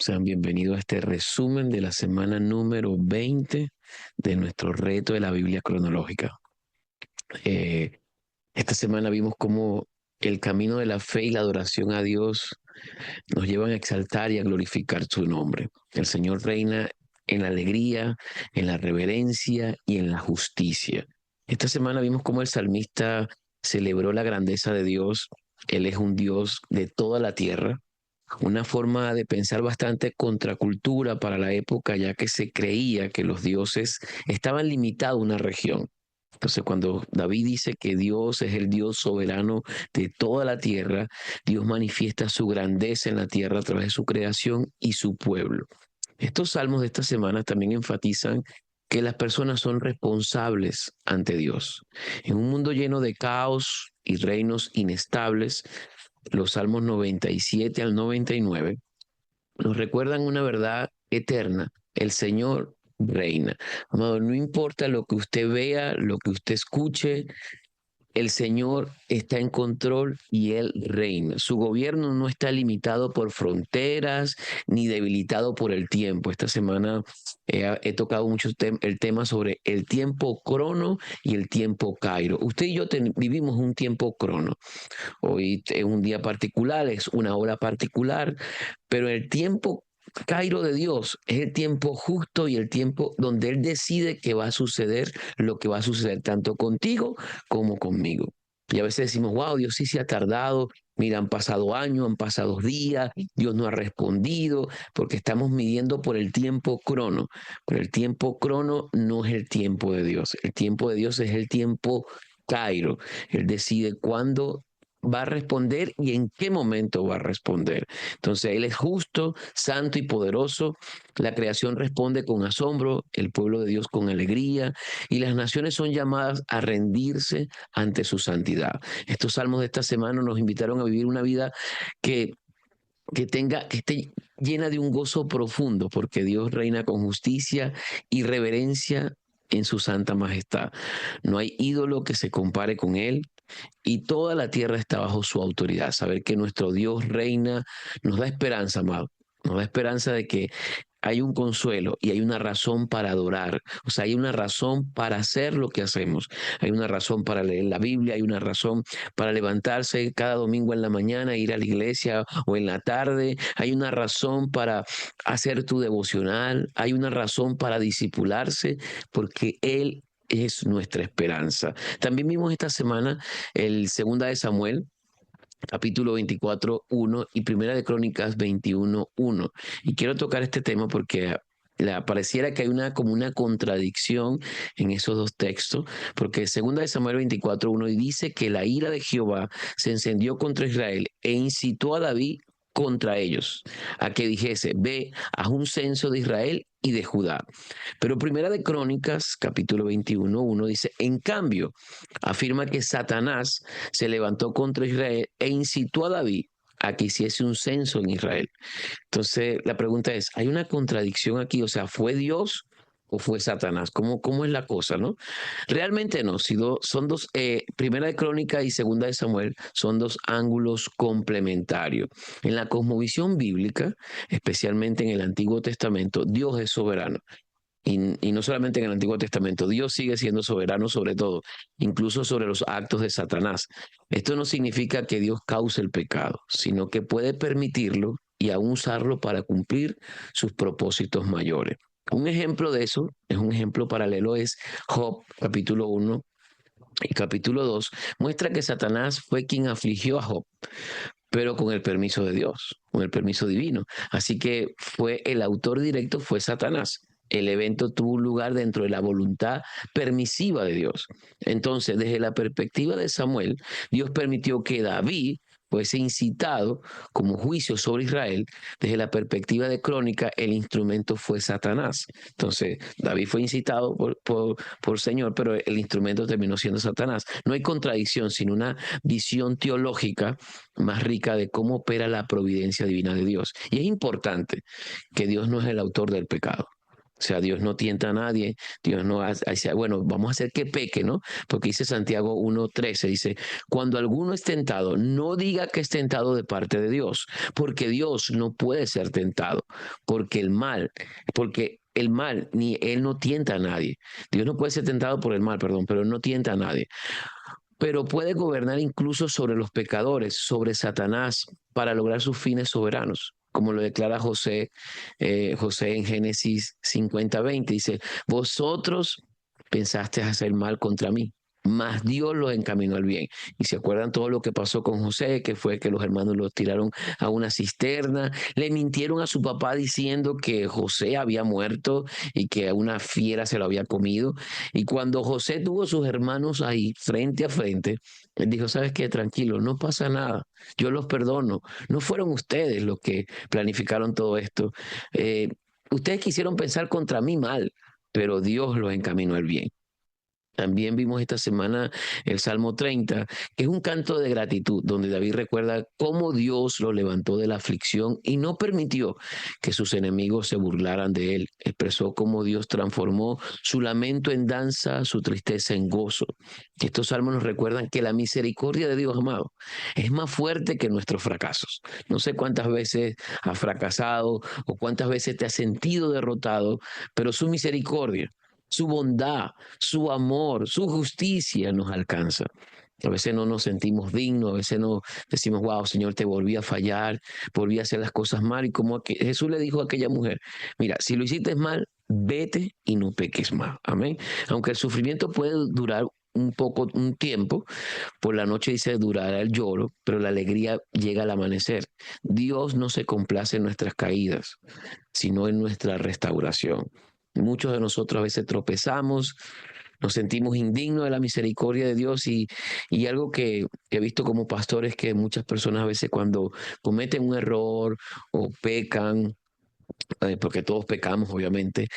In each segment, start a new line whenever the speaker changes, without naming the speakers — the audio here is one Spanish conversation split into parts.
Sean bienvenidos a este resumen de la semana número 20 de nuestro reto de la Biblia cronológica. Eh, esta semana vimos cómo el camino de la fe y la adoración a Dios nos llevan a exaltar y a glorificar su nombre. El Señor reina en la alegría, en la reverencia y en la justicia. Esta semana vimos cómo el salmista celebró la grandeza de Dios. Él es un Dios de toda la tierra, una forma de pensar bastante contracultura para la época, ya que se creía que los dioses estaban limitados a una región. Entonces, cuando David dice que Dios es el Dios soberano de toda la tierra, Dios manifiesta su grandeza en la tierra a través de su creación y su pueblo. Estos salmos de esta semana también enfatizan que las personas son responsables ante Dios. En un mundo lleno de caos y reinos inestables, los salmos 97 al 99 nos recuerdan una verdad eterna. El Señor reina. Amado, no importa lo que usted vea, lo que usted escuche, el Señor está en control y Él reina. Su gobierno no está limitado por fronteras ni debilitado por el tiempo. Esta semana he tocado mucho el tema sobre el tiempo crono y el tiempo cairo. Usted y yo vivimos un tiempo crono. Hoy es un día particular, es una hora particular, pero el tiempo Cairo de Dios es el tiempo justo y el tiempo donde Él decide que va a suceder lo que va a suceder tanto contigo como conmigo. Y a veces decimos, wow, Dios sí se ha tardado. Mira, han pasado años, han pasado días, Dios no ha respondido, porque estamos midiendo por el tiempo crono. Pero el tiempo crono no es el tiempo de Dios. El tiempo de Dios es el tiempo Cairo. Él decide cuándo va a responder y en qué momento va a responder. Entonces, Él es justo, santo y poderoso. La creación responde con asombro, el pueblo de Dios con alegría, y las naciones son llamadas a rendirse ante su santidad. Estos salmos de esta semana nos invitaron a vivir una vida que que esté llena de un gozo profundo, porque Dios reina con justicia y reverencia en su santa majestad. No hay ídolo que se compare con Él y toda la tierra está bajo su autoridad. Saber que nuestro Dios reina nos da esperanza, amado. Nos da esperanza de que hay un consuelo y hay una razón para adorar. O sea, hay una razón para hacer lo que hacemos. Hay una razón para leer la Biblia, hay una razón para levantarse cada domingo en la mañana, ir a la iglesia o en la tarde. Hay una razón para hacer tu devocional. Hay una razón para disipularse porque Él es nuestra esperanza. También vimos esta semana el segunda de Samuel, capítulo 24:1 y primera de Crónicas 21:1. Y quiero tocar este tema porque pareciera que hay como una contradicción en esos dos textos, porque segunda de Samuel 24:1 dice que la ira de Jehová se encendió contra Israel e incitó a David contra ellos, a que dijese, ve, haz un censo de Israel y de Judá. Pero primera de Crónicas, capítulo 21:1 dice, en cambio, afirma que Satanás se levantó contra Israel e incitó a David a que hiciese un censo en Israel. Entonces, la pregunta es, ¿hay una contradicción aquí? O sea, ¿fue Dios o fue Satanás? ¿Cómo es la cosa, no? Realmente no, son dos, primera de Crónica y segunda de Samuel, son dos ángulos complementarios. En la cosmovisión bíblica, especialmente en el Antiguo Testamento, Dios es soberano. Y no solamente en el Antiguo Testamento, Dios sigue siendo soberano sobre todo, incluso sobre los actos de Satanás. Esto no significa que Dios cause el pecado, sino que puede permitirlo y aún usarlo para cumplir sus propósitos mayores. Un ejemplo de eso, es un ejemplo paralelo, es Job, capítulo 1 y capítulo 2, muestra que Satanás fue quien afligió a Job, pero con el permiso de Dios, con el permiso divino. Así que el autor directo fue Satanás. El evento tuvo un lugar dentro de la voluntad permisiva de Dios. Entonces, desde la perspectiva de Samuel, Dios permitió que David fuese incitado como juicio sobre Israel. Desde la perspectiva de Crónica, el instrumento fue Satanás. Entonces, David fue incitado por Señor, pero el instrumento terminó siendo Satanás. No hay contradicción, sino una visión teológica más rica de cómo opera la providencia divina de Dios. Y es importante que Dios no es el autor del pecado. O sea, Dios no tienta a nadie, Dios no dice, bueno, vamos a hacer que peque, ¿no? Porque dice Santiago 1:13, dice, cuando alguno es tentado, no diga que es tentado de parte de Dios, porque Dios no puede ser tentado, porque el mal, ni Él no tienta a nadie. Dios no puede ser tentado por el mal, perdón, pero Él no tienta a nadie. Pero puede gobernar incluso sobre los pecadores, sobre Satanás, para lograr sus fines soberanos, como lo declara José en Génesis 50:20. Dice, vosotros pensaste hacer mal contra mí, mas Dios los encaminó al bien. Y se acuerdan todo lo que pasó con José, que fue que los hermanos lo tiraron a una cisterna, le mintieron a su papá diciendo que José había muerto y que una fiera se lo había comido. Y cuando José tuvo a sus hermanos ahí frente a frente, él dijo, ¿sabes qué? Tranquilo, no pasa nada, yo los perdono. No fueron ustedes los que planificaron todo esto. Eh, Ustedes quisieron pensar contra mí mal, pero Dios los encaminó al bien. También vimos esta semana el Salmo 30, que es un canto de gratitud, donde David recuerda cómo Dios lo levantó de la aflicción y no permitió que sus enemigos se burlaran de él. Expresó cómo Dios transformó su lamento en danza, su tristeza en gozo. Estos salmos nos recuerdan que la misericordia de Dios, amado, es más fuerte que nuestros fracasos. No sé cuántas veces has fracasado o cuántas veces te has sentido derrotado, pero su misericordia, su bondad, su amor, su justicia nos alcanza. A veces no nos sentimos dignos, a veces no decimos, wow, Señor, te volví a fallar, volví a hacer las cosas mal. Y como Jesús le dijo a aquella mujer, mira, si lo hiciste mal, vete y no peques más. Amén. Aunque el sufrimiento puede durar un tiempo, por la noche dice durará el lloro, pero la alegría llega al amanecer. Dios no se complace en nuestras caídas, sino en nuestra restauración. Muchos de nosotros a veces tropezamos, nos sentimos indignos de la misericordia de Dios y algo que he visto como pastor es que muchas personas a veces cuando cometen un error o pecan, porque todos pecamos obviamente,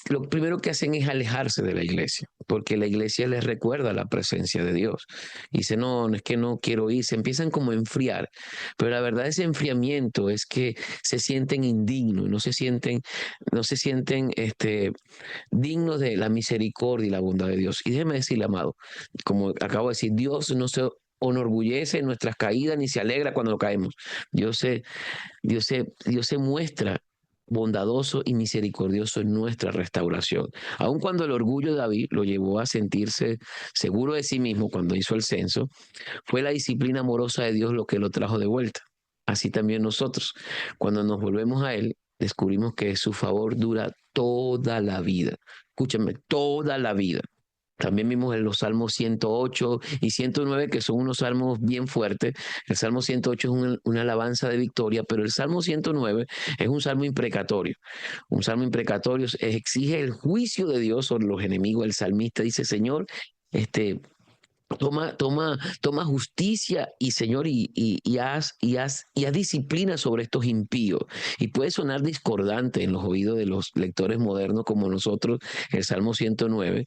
lo primero que hacen es alejarse de la iglesia, porque la iglesia les recuerda la presencia de Dios. Y dice, no, no es que no quiero ir, se empiezan como a enfriar, pero la verdad ese enfriamiento es que se sienten indignos, no se sienten dignos de la misericordia y la bondad de Dios. Y déjeme decirle, amado, como acabo de decir, Dios no se enorgullece en nuestras caídas ni se alegra cuando caemos. Dios se Dios se muestra bondadoso y misericordioso en nuestra restauración. Aun cuando el orgullo de David lo llevó a sentirse seguro de sí mismo cuando hizo el censo, fue la disciplina amorosa de Dios lo que lo trajo de vuelta. Así también nosotros, cuando nos volvemos a Él, descubrimos que su favor dura toda la vida. Escúchame, toda la vida. También vimos en los Salmos 108 y 109, que son unos salmos bien fuertes. El Salmo 108 es una alabanza de victoria, pero el Salmo 109 es un salmo imprecatorio. Un salmo imprecatorio exige el juicio de Dios sobre los enemigos. El salmista dice, Señor, toma justicia y Señor y haz disciplina sobre estos impíos. Y puede sonar discordante en los oídos de los lectores modernos como nosotros, el Salmo 109,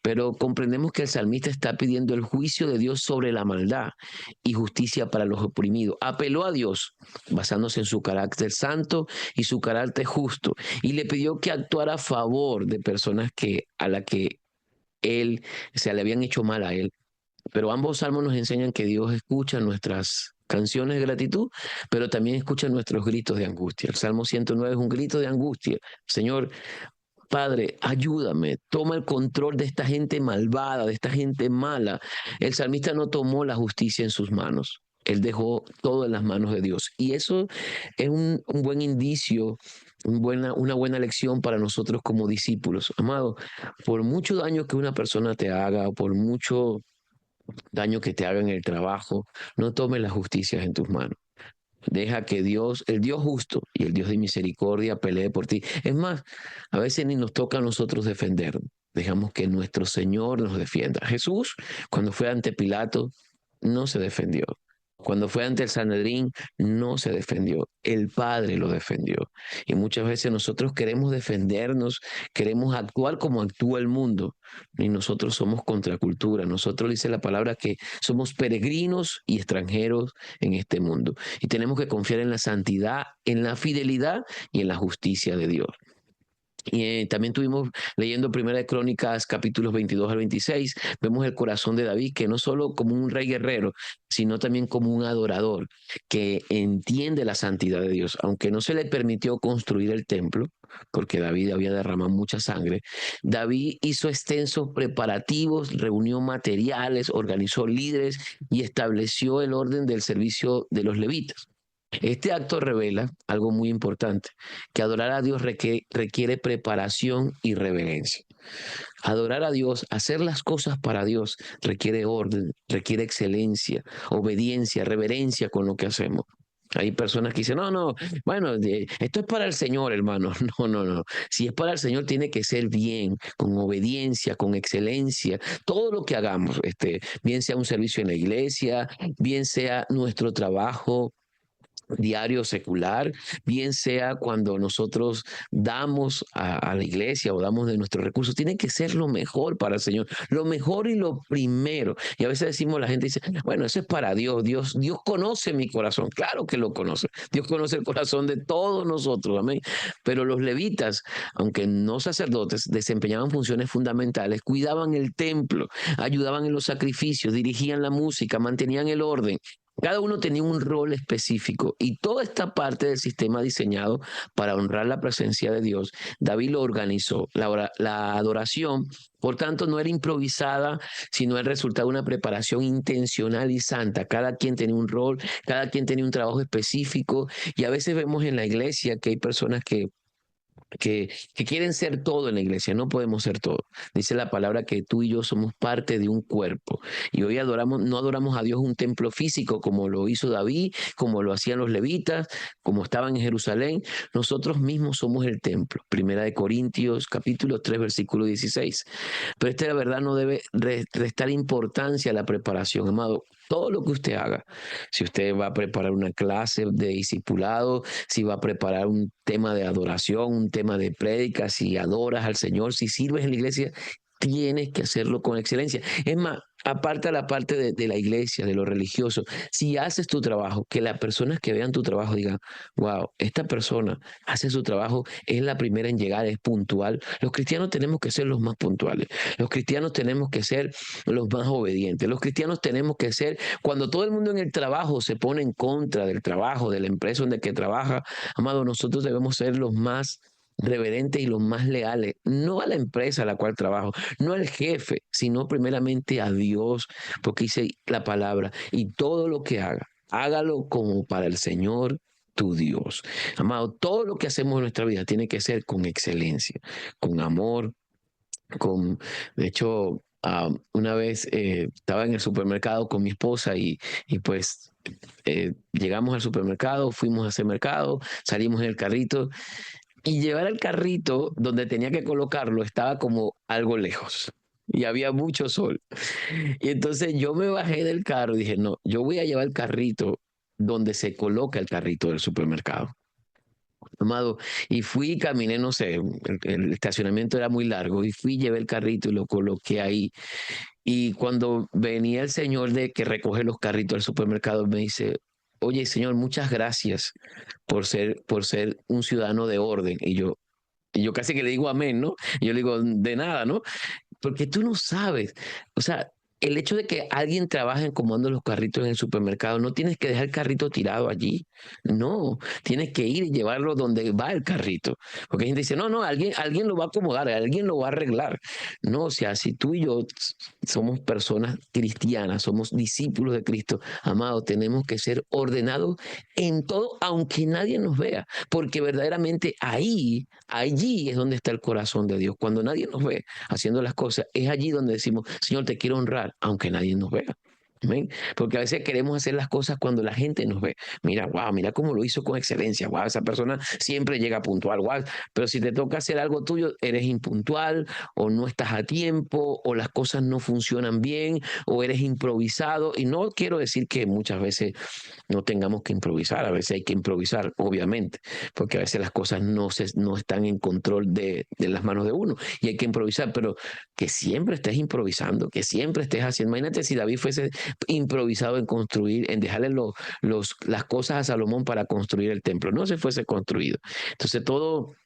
pero comprendemos que el salmista está pidiendo el juicio de Dios sobre la maldad y justicia para los oprimidos. Apeló a Dios basándose en su carácter santo y su carácter justo y le pidió que actuara a favor de personas a la que él, se le habían hecho mal a él. Pero ambos salmos nos enseñan que Dios escucha nuestras canciones de gratitud, pero también escucha nuestros gritos de angustia. El Salmo 109 es un grito de angustia. Señor, Padre, ayúdame, toma el control de esta gente malvada, de esta gente mala. El salmista no tomó la justicia en sus manos. Él dejó todo en las manos de Dios. Y eso es un buen indicio, una buena lección para nosotros como discípulos. Amado, por mucho daño que una persona te haga, por mucho daño que te haga en el trabajo, no tomes las justicias en tus manos. Deja que Dios, el Dios justo y el Dios de misericordia, pelee por ti. Es más, a veces ni nos toca a nosotros defendernos. Dejamos que nuestro Señor nos defienda. Jesús, cuando fue ante Pilato, no se defendió. Cuando fue ante el Sanedrín, no se defendió. El Padre lo defendió. Y muchas veces nosotros queremos defendernos, queremos actuar como actúa el mundo. Y nosotros somos contracultura. Nosotros dice la palabra que somos peregrinos y extranjeros en este mundo. Y tenemos que confiar en la santidad, en la fidelidad y en la justicia de Dios. Y también tuvimos leyendo Primera de Crónicas, capítulos 22 al 26, vemos el corazón de David, que no solo como un rey guerrero, sino también como un adorador, que entiende la santidad de Dios. Aunque no se le permitió construir el templo, porque David había derramado mucha sangre, David hizo extensos preparativos, reunió materiales, organizó líderes y estableció el orden del servicio de los levitas. Este acto revela algo muy importante, que adorar a Dios requiere preparación y reverencia. Adorar a Dios, hacer las cosas para Dios, requiere orden, requiere excelencia, obediencia, reverencia con lo que hacemos. Hay personas que dicen, no, no, bueno, esto es para el Señor, hermano. No, no, no. Si es para el Señor, tiene que ser bien, con obediencia, con excelencia. Todo lo que hagamos, bien sea un servicio en la iglesia, bien sea nuestro trabajo diario secular, bien sea cuando nosotros damos a la iglesia o damos de nuestros recursos, tiene que ser lo mejor para el Señor, lo mejor y lo primero. Y a veces decimos, la gente dice, bueno, eso es para Dios, Dios conoce mi corazón, claro que lo conoce, Dios conoce el corazón de todos nosotros, amén. Pero los levitas, aunque no sacerdotes, desempeñaban funciones fundamentales, cuidaban el templo, ayudaban en los sacrificios, dirigían la música, mantenían el orden. Cada uno tenía un rol específico y toda esta parte del sistema diseñado para honrar la presencia de Dios, David lo organizó. La adoración, por tanto, no era improvisada, sino el resultado de una preparación intencional y santa. Cada quien tenía un rol, cada quien tenía un trabajo específico y a veces vemos en la iglesia que hay personas que quieren ser todo en la iglesia. No podemos ser todo. Dice la palabra que tú y yo somos parte de un cuerpo. Y hoy no adoramos a Dios en un templo físico como lo hizo David, como lo hacían los levitas, como estaban en Jerusalén. Nosotros mismos somos el templo. Primera de Corintios, capítulo 3, versículo 16. Pero la verdad no debe restar importancia a la preparación, amado. Todo lo que usted haga, si usted va a preparar una clase de discipulado, si va a preparar un tema de adoración, un tema de prédica, si adoras al Señor, si sirves en la iglesia, tienes que hacerlo con excelencia. Es más, aparta la parte de la iglesia, de lo religioso. Si haces tu trabajo, que las personas que vean tu trabajo digan, wow, esta persona hace su trabajo, es la primera en llegar, es puntual. Los cristianos tenemos que ser los más puntuales. Los cristianos tenemos que ser los más obedientes. Los cristianos tenemos que ser, cuando todo el mundo en el trabajo se pone en contra del trabajo, de la empresa donde que trabaja, amado, nosotros debemos ser los más reverentes y los más leales, no a la empresa a la cual trabajo, no al jefe, sino primeramente a Dios, porque dice la palabra, y todo lo que haga, hágalo como para el Señor tu Dios. Amado, todo lo que hacemos en nuestra vida tiene que ser con excelencia, con amor, de hecho, una vez estaba en el supermercado con mi esposa y pues llegamos al supermercado, fuimos a ese mercado, salimos en el carrito y llevar el carrito donde tenía que colocarlo estaba como algo lejos. Y había mucho sol. Y entonces yo me bajé del carro y dije, no, yo voy a llevar el carrito donde se coloca el carrito del supermercado. Amado, y fui y caminé, no sé, el estacionamiento era muy largo, y fui, llevé el carrito y lo coloqué ahí. Y cuando venía el señor de que recoge los carritos del supermercado, me dice, oye, señor, muchas gracias por ser un ciudadano de orden. Y yo casi que le digo amén, ¿no? Y yo le digo, de nada, ¿no? Porque tú no sabes, o sea, el hecho de que alguien trabaje en comando los carritos en el supermercado, no tienes que dejar el carrito tirado allí, no, tienes que ir y llevarlo donde va el carrito, porque la gente dice, no, no, alguien lo va a acomodar, alguien lo va a arreglar, no, o sea, si tú y yo somos personas cristianas, somos discípulos de Cristo, amado, tenemos que ser ordenados en todo, aunque nadie nos vea, porque verdaderamente allí es donde está el corazón de Dios, cuando nadie nos ve haciendo las cosas, es allí donde decimos, Señor, te quiero honrar, aunque nadie nos vea. ¿Amén? Porque a veces queremos hacer las cosas cuando la gente nos ve. Mira, wow, mira cómo lo hizo con excelencia. Wow, esa persona siempre llega puntual. Wow, pero si te toca hacer algo tuyo, eres impuntual o no estás a tiempo o las cosas no funcionan bien o eres improvisado. Y no quiero decir que muchas veces no tengamos que improvisar. A veces hay que improvisar, obviamente, porque a veces las cosas no están en control de las manos de uno y hay que improvisar, pero que siempre estés improvisando, que siempre estés haciendo. Imagínate si David fuese improvisado en construir, en dejarle las cosas a Salomón para construir el templo, no se fuese construido. Entonces todo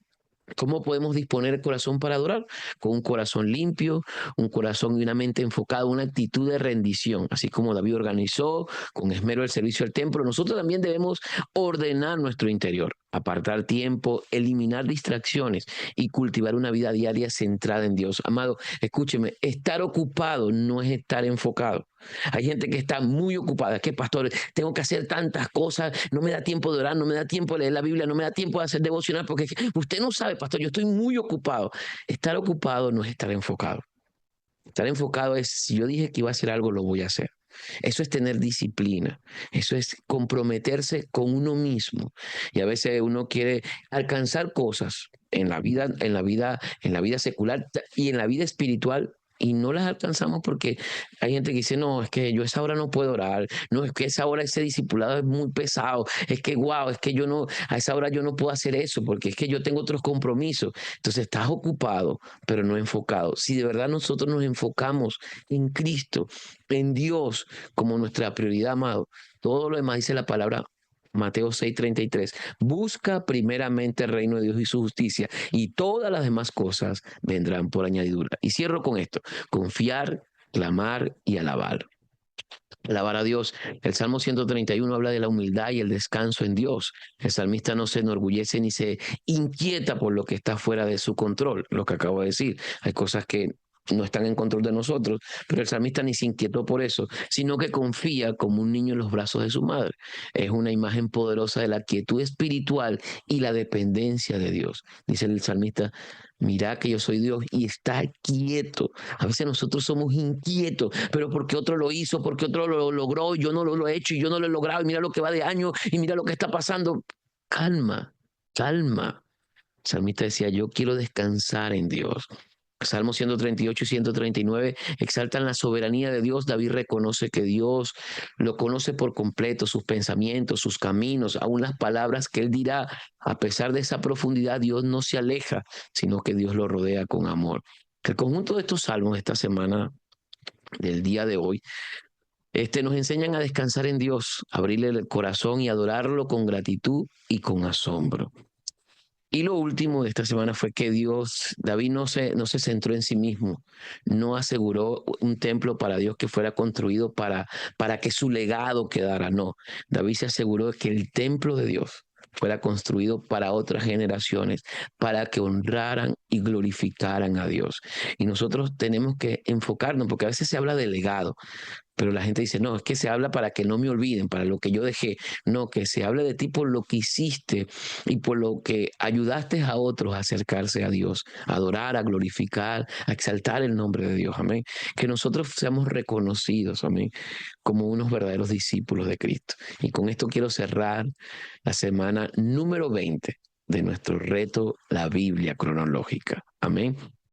¿Cómo podemos disponer el corazón para adorar? Con un corazón limpio, un corazón y una mente enfocada, una actitud de rendición. Así como David organizó con esmero el servicio al templo, nosotros también debemos ordenar nuestro interior, apartar tiempo, eliminar distracciones y cultivar una vida diaria centrada en Dios. Amado, escúcheme, estar ocupado no es estar enfocado. Hay gente que está muy ocupada. ¿Qué, pastor? Tengo que hacer tantas cosas, no me da tiempo de orar, no me da tiempo de leer la Biblia, no me da tiempo de hacer devocional, porque usted no sabe, pastor, yo estoy muy ocupado. Estar ocupado no es estar enfocado. Estar enfocado es, si yo dije que iba a hacer algo, lo voy a hacer. Eso es tener disciplina, eso es comprometerse con uno mismo. Y a veces uno quiere alcanzar cosas en la vida secular y en la vida espiritual. Y no las alcanzamos porque hay gente que dice, no, es que yo a esa hora no puedo orar, no, es que a esa hora ese discipulado es muy pesado, es que wow, es que yo no, a esa hora yo no puedo hacer eso porque es que yo tengo otros compromisos. Entonces estás ocupado, pero no enfocado. Si de verdad nosotros nos enfocamos en Cristo, en Dios como nuestra prioridad, amado, todo lo demás dice la palabra Mateo 6:33. Busca primeramente el reino de Dios y su justicia y todas las demás cosas vendrán por añadidura. Y cierro con esto, confiar, clamar y alabar. Alabar a Dios. El Salmo 131 habla de la humildad y el descanso en Dios. El salmista no se enorgullece ni se inquieta por lo que está fuera de su control, lo que acabo de decir. Hay cosas que no están en control de nosotros, pero el salmista ni se inquietó por eso, sino que confía como un niño en los brazos de su madre. Es una imagen poderosa de la quietud espiritual y la dependencia de Dios. Dice el salmista, mira que yo soy Dios y está quieto. A veces nosotros somos inquietos, pero porque otro lo hizo, porque otro lo logró, yo no lo he hecho y yo no lo he logrado, y mira lo que va de año y mira lo que está pasando. Calma, calma. El salmista decía, yo quiero descansar en Dios. Salmo 138 y 139 exaltan la soberanía de Dios. David reconoce que Dios lo conoce por completo, sus pensamientos, sus caminos, aún las palabras que él dirá. A pesar de esa profundidad, Dios no se aleja, sino que Dios lo rodea con amor. El conjunto de estos salmos de esta semana, del día de hoy, nos enseñan a descansar en Dios, abrirle el corazón y adorarlo con gratitud y con asombro. Y lo último de esta semana fue que David no se centró en sí mismo, no aseguró un templo para Dios que fuera construido para que su legado quedara, no. David se aseguró de que el templo de Dios fuera construido para otras generaciones, para que honraran y glorificaran a Dios. Y nosotros tenemos que enfocarnos, porque a veces se habla de legado, pero la gente dice, no, es que se habla para que no me olviden, para lo que yo dejé. No, que se hable de ti por lo que hiciste y por lo que ayudaste a otros a acercarse a Dios, a adorar, a glorificar, a exaltar el nombre de Dios. Amén. Que nosotros seamos reconocidos, amén, como unos verdaderos discípulos de Cristo. Y con esto quiero cerrar la semana número 20 de nuestro reto, la Biblia cronológica. Amén.